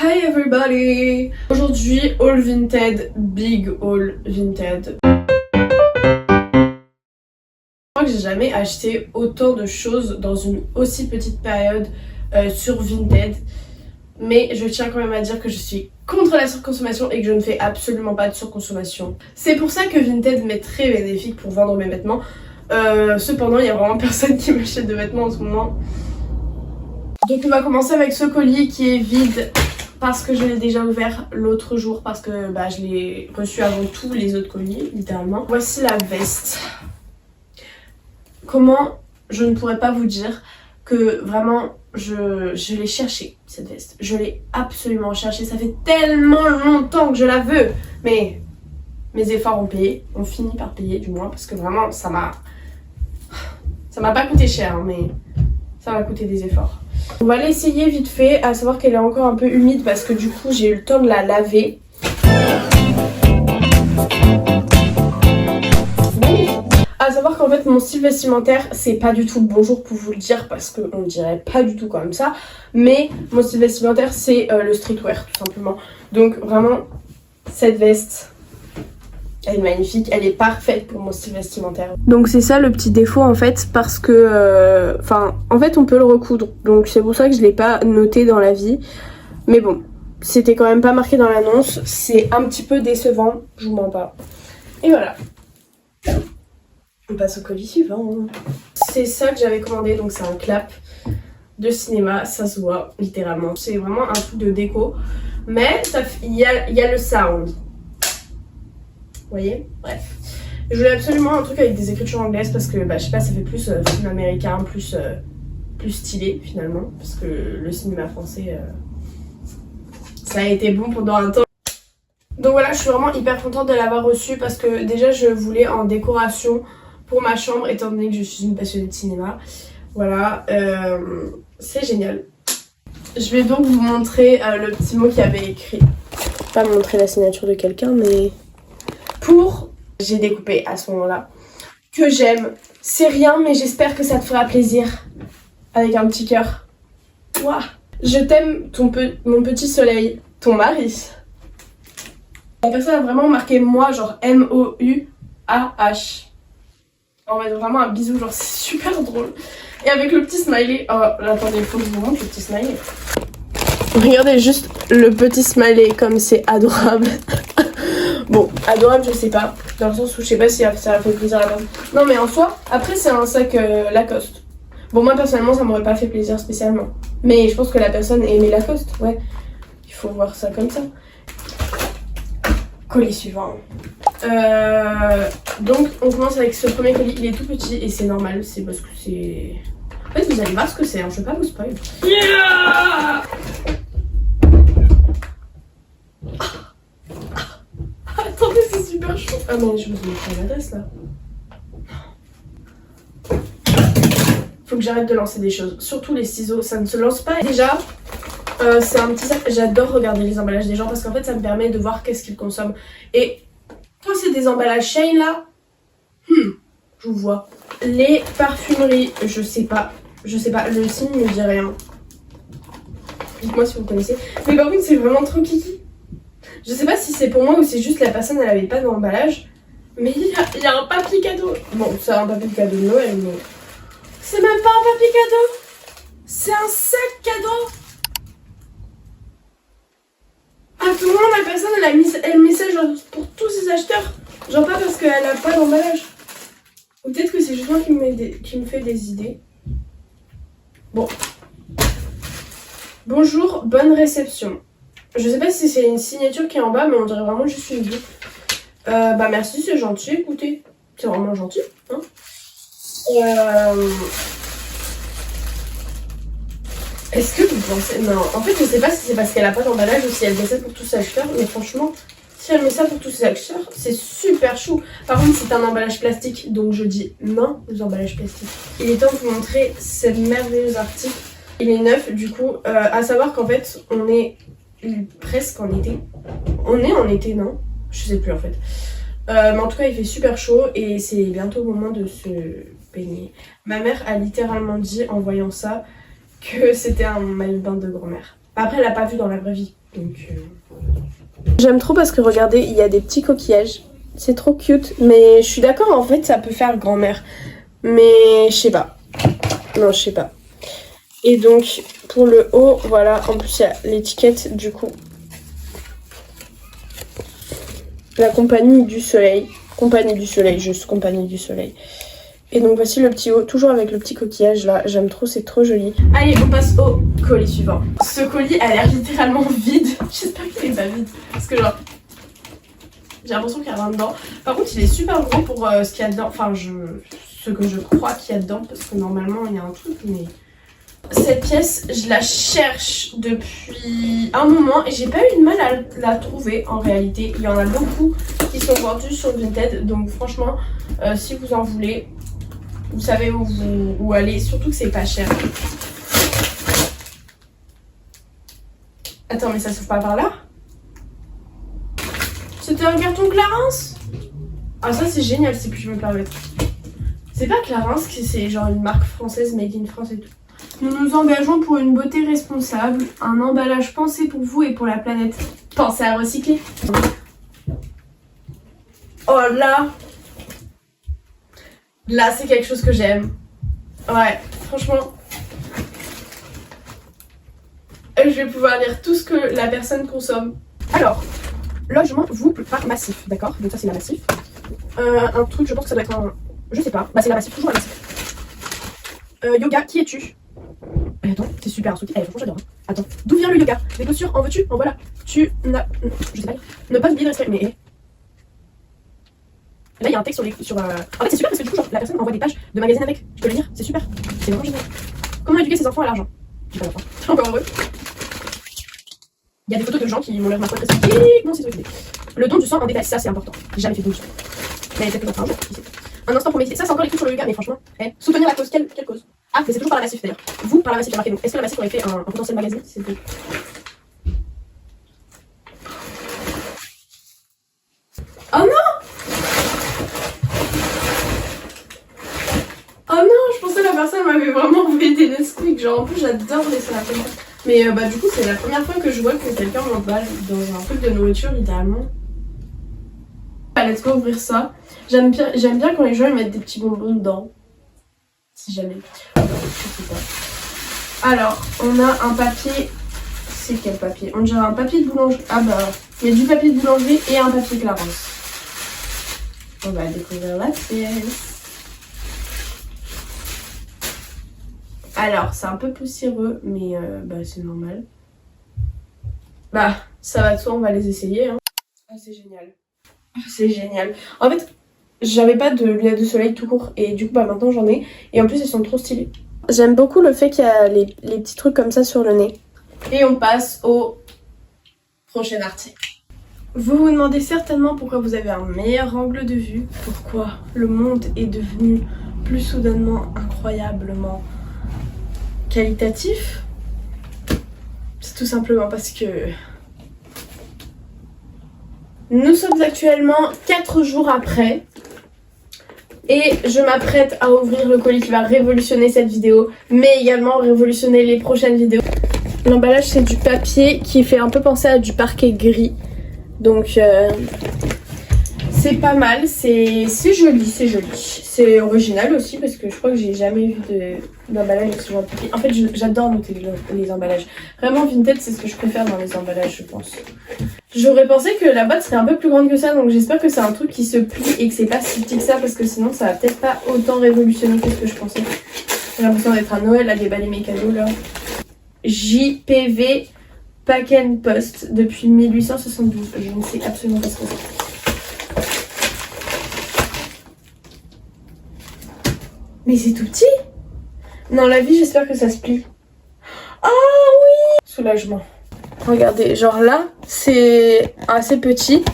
Hi everybody! Aujourd'hui, Haul Vinted, Big Haul Vinted. Je crois que j'ai jamais acheté autant de choses dans une aussi petite période sur Vinted. Mais je tiens quand même à dire que je suis contre la surconsommation et que je ne fais absolument pas de surconsommation. C'est pour ça que Vinted m'est très bénéfique pour vendre mes vêtements. Cependant, il y a vraiment personne qui m'achète de vêtements en ce moment. Donc on va commencer avec ce colis qui est vide parce que je l'ai déjà ouvert l'autre jour parce que je l'ai reçu avant tous les autres colis, littéralement. Voici la veste. Comment je ne pourrais pas vous dire que vraiment je l'ai cherchée, cette veste. Je l'ai absolument cherchée. Ça fait tellement longtemps que je la veux. Mais mes efforts ont payé, ont fini par payer du moins, parce que vraiment ça m'a pas coûté cher, hein, mais ça m'a coûté des efforts. On va l'essayer vite fait, à savoir qu'elle est encore un peu humide parce que du coup j'ai eu le temps de la laver. À savoir qu'en fait mon style vestimentaire, c'est pas du tout le bonjour pour vous le dire parce qu'on dirait pas du tout comme ça, mais mon style vestimentaire c'est le streetwear tout simplement. Donc vraiment cette veste, elle est magnifique, elle est parfaite pour mon style vestimentaire. Donc c'est ça le petit défaut en fait, parce que en fait on peut le recoudre, donc c'est pour ça que je l'ai pas noté dans l'avis. Mais bon, c'était quand même pas marqué dans l'annonce, c'est un petit peu décevant, je vous mens pas. Et voilà. On passe au colis suivant. C'est ça que j'avais commandé, donc c'est un clap de cinéma, ça se voit littéralement. C'est vraiment un truc de déco, mais il y a le sound. Vous voyez? Bref. Je voulais absolument un truc avec des écritures anglaises parce que, je sais pas, ça fait plus film américain, plus stylé finalement. Parce que le cinéma français, ça a été bon pendant un temps. Donc voilà, je suis vraiment hyper contente de l'avoir reçu parce que déjà je voulais en décoration pour ma chambre étant donné que je suis une passionnée de cinéma. Voilà, c'est génial. Je vais donc vous montrer le petit mot qu'il y avait écrit. Pas montrer la signature de quelqu'un, mais... J'ai découpé à ce moment-là. Que j'aime. C'est rien, mais j'espère que ça te fera plaisir. Avec un petit cœur. Ouah. Je t'aime, mon petit soleil. Ton mari. La personne a vraiment marqué moi, genre M-O-U-A-H. On va mettre vraiment un bisou, genre c'est super drôle. Et avec le petit smiley. Oh, attendez, il faut que je vous montre le petit smiley. Regardez juste le petit smiley, comme c'est adorable. Bon, adorable, je sais pas. Dans le sens où je sais pas si ça a fait plaisir à la personne. Non, mais en soi, après, c'est un sac Lacoste. Bon, moi, personnellement, ça m'aurait pas fait plaisir spécialement. Mais je pense que la personne aimait Lacoste, ouais. Il faut voir ça comme ça. Colis suivant. Donc, on commence avec ce premier colis. Il est tout petit et c'est normal. C'est parce que c'est... En fait, vous allez voir ce que c'est, hein. Je vais pas vous spoil. Yeah! Attendez, c'est super chaud. Ah mais je vous ai pas l'adresse là. Faut que j'arrête de lancer des choses. Surtout les ciseaux, ça ne se lance pas. Déjà, c'est un petit sac. J'adore regarder les emballages des gens parce qu'en fait ça me permet de voir qu'est-ce qu'ils consomment. Et quand c'est des emballages Shein là, je vous vois. Les parfumeries, je sais pas. Le signe ne me dit rien. Dites-moi si vous connaissez. Mais par contre c'est vraiment trop kiki. Je sais pas si c'est pour moi ou c'est juste la personne elle avait pas d'emballage. Mais il y a un papier cadeau. Bon, c'est un papier cadeau de Noël, mais... C'est même pas un papier cadeau. C'est un sac cadeau. À tout moment, la personne elle a mis ça genre pour tous ses acheteurs. Genre pas parce qu'elle a pas d'emballage. Ou peut-être que c'est juste moi qui me fait des idées. Bon. Bonjour, bonne réception. Je sais pas si c'est une signature qui est en bas, mais on dirait vraiment juste une boucle. Merci, c'est gentil, écoutez. C'est vraiment gentil, hein. Est-ce que vous pensez... Non, en fait, je sais pas si c'est parce qu'elle a pas d'emballage ou si elle met ça pour tous ses acheteurs, mais franchement, si elle met ça pour tous ses acheteurs, c'est super chou. Par contre, c'est un emballage plastique, donc je dis non aux emballages plastiques. Il est temps de vous montrer cette merveilleuse article. Il est neuf, du coup, à savoir qu'en fait, on est... presque en été. On est en été, non? Je sais plus en fait. Mais en tout cas il fait super chaud et c'est bientôt le moment de se baigner. Ma mère a littéralement dit en voyant ça que c'était un maillot de bain de grand-mère. Après, elle l'a pas vu dans la vraie vie. Donc, j'aime trop parce que regardez, il y a des petits coquillages. C'est trop cute. Mais je suis d'accord, en fait, ça peut faire grand-mère. Mais je sais pas. Non, je sais pas. Et donc, pour le haut, voilà. En plus, il y a l'étiquette, du coup. La compagnie du soleil. Compagnie du soleil, juste compagnie du soleil. Et donc voici le petit haut, toujours avec le petit coquillage là, j'aime trop, c'est trop joli. Allez, on passe au colis suivant. Ce colis a l'air littéralement vide. J'espère qu'il est pas vide, parce que genre, j'ai l'impression qu'il y a rien dedans. Par contre, il est super gros pour ce qu'il y a dedans, enfin ce que je crois qu'il y a dedans, parce que normalement il y a un truc, mais... Cette pièce, je la cherche depuis un moment et j'ai pas eu de mal à la trouver en réalité. Il y en a beaucoup qui sont vendus sur Vinted, donc franchement, si vous en voulez, vous savez où aller, surtout que c'est pas cher. Attends, mais ça s'ouvre pas par là? C'était un carton Clarins? Ah ça c'est génial si je me permettre. C'est pas Clarins, c'est genre une marque française made in France et tout. Nous nous engageons pour une beauté responsable, un emballage pensé pour vous et pour la planète. Pensez à recycler. Oh là! Là, c'est quelque chose que j'aime. Ouais, franchement. Je vais pouvoir lire tout ce que la personne consomme. Alors, logement Vouple par Massif, d'accord? Donc ça, c'est la Massif. Un truc, je pense que ça doit être un... Je sais pas. Bah, c'est la Massif, toujours la Massif. Yoga, qui es-tu? Attends, c'est super un truc. Franchement, j'adore. Hein. Attends, d'où vient le yoga? Des postures, en veux-tu? En voilà. Tu n'as. Je sais pas. Ne pas oublier de respirer. Mais. Là, il y a un texte sur. En fait, c'est super parce que du coup, genre, la personne envoie des pages de magazines avec. Tu peux le lire, c'est super. C'est vraiment génial. Comment éduquer ses enfants à l'argent? J'ai pas d'enfant. Je suis encore heureux. Il y a des photos de gens qui m'ont l'air ma foi très sympathiques. Non, c'est truc. Le don du sang en détail, ça c'est important. J'ai jamais fait de don du sang. Mais peut-être que un jour. Un instant pour méditer. Ça, c'est encore écrit sur le yoga, mais franchement. Soutenir la cause. Quelle cause? Ah, mais c'est toujours par la Massif d'ailleurs. Vous, par la Massif, j'ai marqué. Donc, est-ce que la Massif aurait fait un potentiel magazine? C'est tout. Oh non! Oh non, je pensais que la personne m'avait vraiment envoyé des Nesquik. Genre, en plus, j'adore les salades. Mais bah, du coup, c'est la première fois que je vois que quelqu'un m'emballe dans un truc de nourriture, littéralement. Bah, let's go ouvrir ça. J'aime bien quand les gens ils mettent des petits bonbons dedans. Si jamais. Je sais pas. Alors, on a un papier. C'est quel papier? On dirait un papier de boulangerie. Ah bah, il y a du papier de boulangerie et un papier Clarins. On va découvrir la pièce. Alors, c'est un peu poussiéreux, mais bah, c'est normal. Bah, ça va de soi, on va les essayer. Hein. Ah, c'est génial. C'est génial. En fait, j'avais pas de lunettes de soleil tout court et du coup, bah maintenant j'en ai. Et en plus, elles sont trop stylées. J'aime beaucoup le fait qu'il y a les petits trucs comme ça sur le nez. Et on passe au prochain article. Vous vous demandez certainement pourquoi vous avez un meilleur angle de vue. Pourquoi le monde est devenu plus soudainement incroyablement qualitatif. C'est tout simplement parce que nous sommes actuellement 4 jours après et je m'apprête à ouvrir le colis qui va révolutionner cette vidéo, mais également révolutionner les prochaines vidéos. L'emballage c'est du papier qui fait un peu penser à du parquet gris, donc c'est pas mal, c'est joli, c'est joli. C'est original aussi parce que je crois que j'ai jamais vu d'emballage avec ce genre de papier. En fait, j'adore noter les emballages. Vraiment, Vinted, c'est ce que je préfère dans les emballages, je pense. J'aurais pensé que la boîte serait un peu plus grande que ça, donc j'espère que c'est un truc qui se plie et que c'est pas si petit que ça parce que sinon ça va peut-être pas autant révolutionner que ce que je pensais. J'ai l'impression d'être à Noël à déballer mes cadeaux là. JPV Pack and Post depuis 1872. Je ne sais absolument pas ce que c'est. Mais c'est tout petit. Non, la vie, j'espère que ça se plie. Ah oui! Soulagement. Regardez, genre là, c'est assez petit.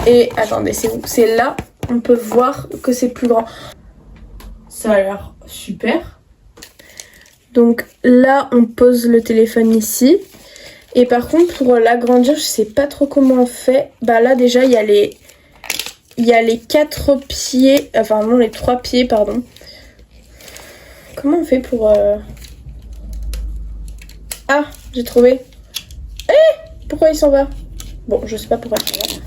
Et attendez, c'est où? C'est là, on peut voir que c'est plus grand. Ça a l'air super. Donc là, on pose le téléphone ici. Et par contre, pour l'agrandir, je sais pas trop comment on fait. Bah là, déjà, il y a les 4 pieds. Enfin, non, les 3 pieds, pardon. Comment on fait pour... Ah, j'ai trouvé. Pourquoi il s'en va? Bon, je sais pas pourquoi il s'en va.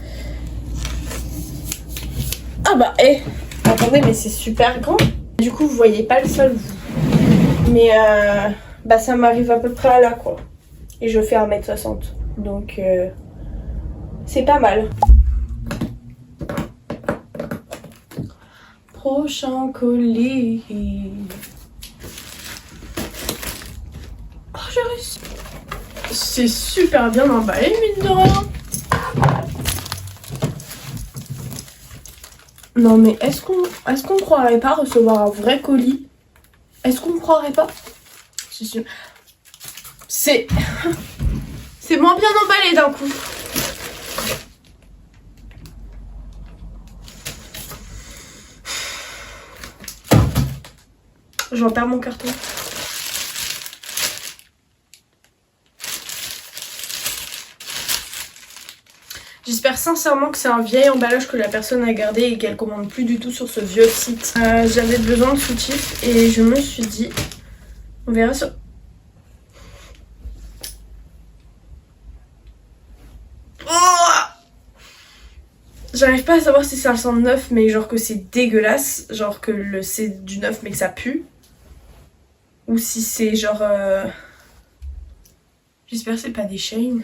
Ah bah, attendez, mais c'est super grand. Du coup, vous voyez pas le sol, vous. Mais bah ça m'arrive à peu près à là, quoi. Et je fais 1m60. Donc, c'est pas mal. Prochain colis. Oh, j'ai réussi. C'est super bien emballé, mine de rien. Non mais est-ce qu'on croirait pas recevoir un vrai colis? Est-ce qu'on croirait pas? C'est moins bien emballé d'un coup. J'en perds mon carton. J'espère sincèrement que c'est un vieil emballage que la personne a gardé et qu'elle commande plus du tout sur ce vieux site. J'avais besoin de soutifs et je me suis dit, on verra sur... J'arrive pas à savoir si ça sent neuf, mais genre que c'est dégueulasse, genre que c'est du neuf mais que ça pue. Ou si c'est genre... J'espère que c'est pas des Shein.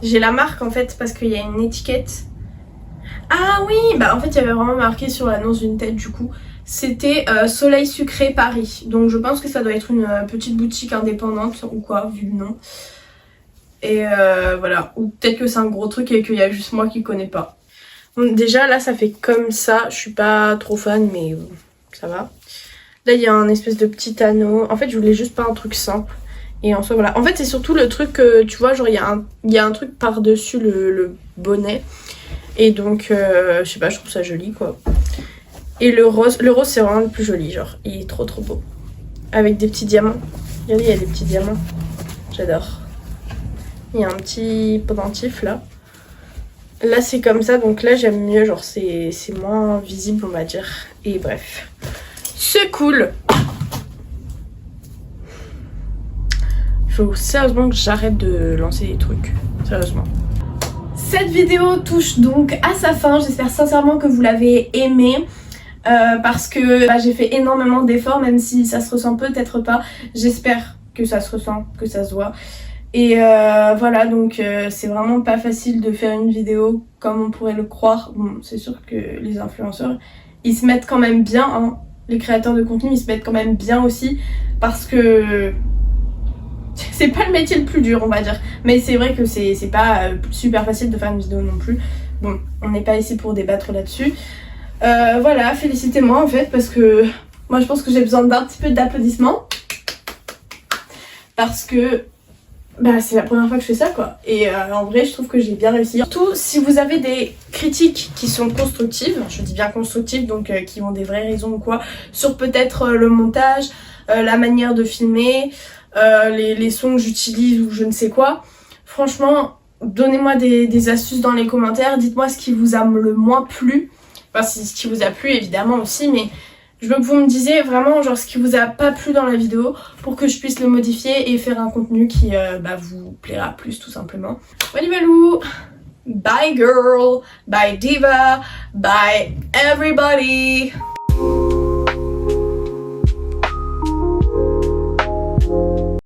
J'ai la marque en fait parce qu'il y a une étiquette. Ah oui, bah en fait il y avait vraiment marqué sur l'annonce d'une tête du coup. C'était Soleil Sucré Paris. Donc je pense que ça doit être une petite boutique indépendante ou quoi vu le nom. Et voilà, ou peut-être que c'est un gros truc et qu'il y a juste moi qui connais pas. Bon, déjà là ça fait comme ça, je suis pas trop fan mais ça va. Là il y a un espèce de petit anneau. En fait je voulais juste pas un truc simple. Et en soi voilà. En fait c'est surtout le truc que tu vois, genre il y a un truc par dessus le bonnet. Et donc je sais pas, je trouve ça joli quoi. Et le rose c'est vraiment le plus joli, genre il est trop beau. Avec des petits diamants. Regardez, il y a des petits diamants. J'adore. Il y a un petit pendentif là. Là c'est comme ça, donc là j'aime mieux, genre c'est moins visible on va dire. Et bref. C'est cool. Il faut sérieusement que j'arrête de lancer des trucs. Sérieusement. Cette vidéo touche donc à sa fin. J'espère sincèrement que vous l'avez aimée. Parce que bah, j'ai fait énormément d'efforts, même si ça se ressent peut-être pas. J'espère que ça se ressent, que ça se voit. Et voilà, donc c'est vraiment pas facile de faire une vidéo comme on pourrait le croire. Bon, c'est sûr que les influenceurs, ils se mettent quand même bien, hein. Les créateurs de contenu, ils se mettent quand même bien aussi. Parce que c'est pas le métier le plus dur, on va dire. Mais c'est vrai que c'est pas super facile de faire une vidéo non plus. Bon, on n'est pas ici pour débattre là-dessus. Voilà, félicitez-moi en fait, parce que moi je pense que j'ai besoin d'un petit peu d'applaudissements. Parce que bah, c'est la première fois que je fais ça quoi. Et en vrai je trouve que j'ai bien réussi. Surtout si vous avez des critiques qui sont constructives, je dis bien constructives, donc qui ont des vraies raisons ou quoi, sur peut-être le montage, la manière de filmer, les sons que j'utilise ou je ne sais quoi. Franchement, donnez-moi des astuces dans les commentaires, dites-moi ce qui vous a le moins plu. Enfin, ce qui vous a plu évidemment aussi, mais je veux que vous me disiez vraiment genre ce qui vous a pas plu dans la vidéo pour que je puisse le modifier et faire un contenu qui bah, vous plaira plus tout simplement. Voilà, valou. Bye girl, bye diva, bye everybody.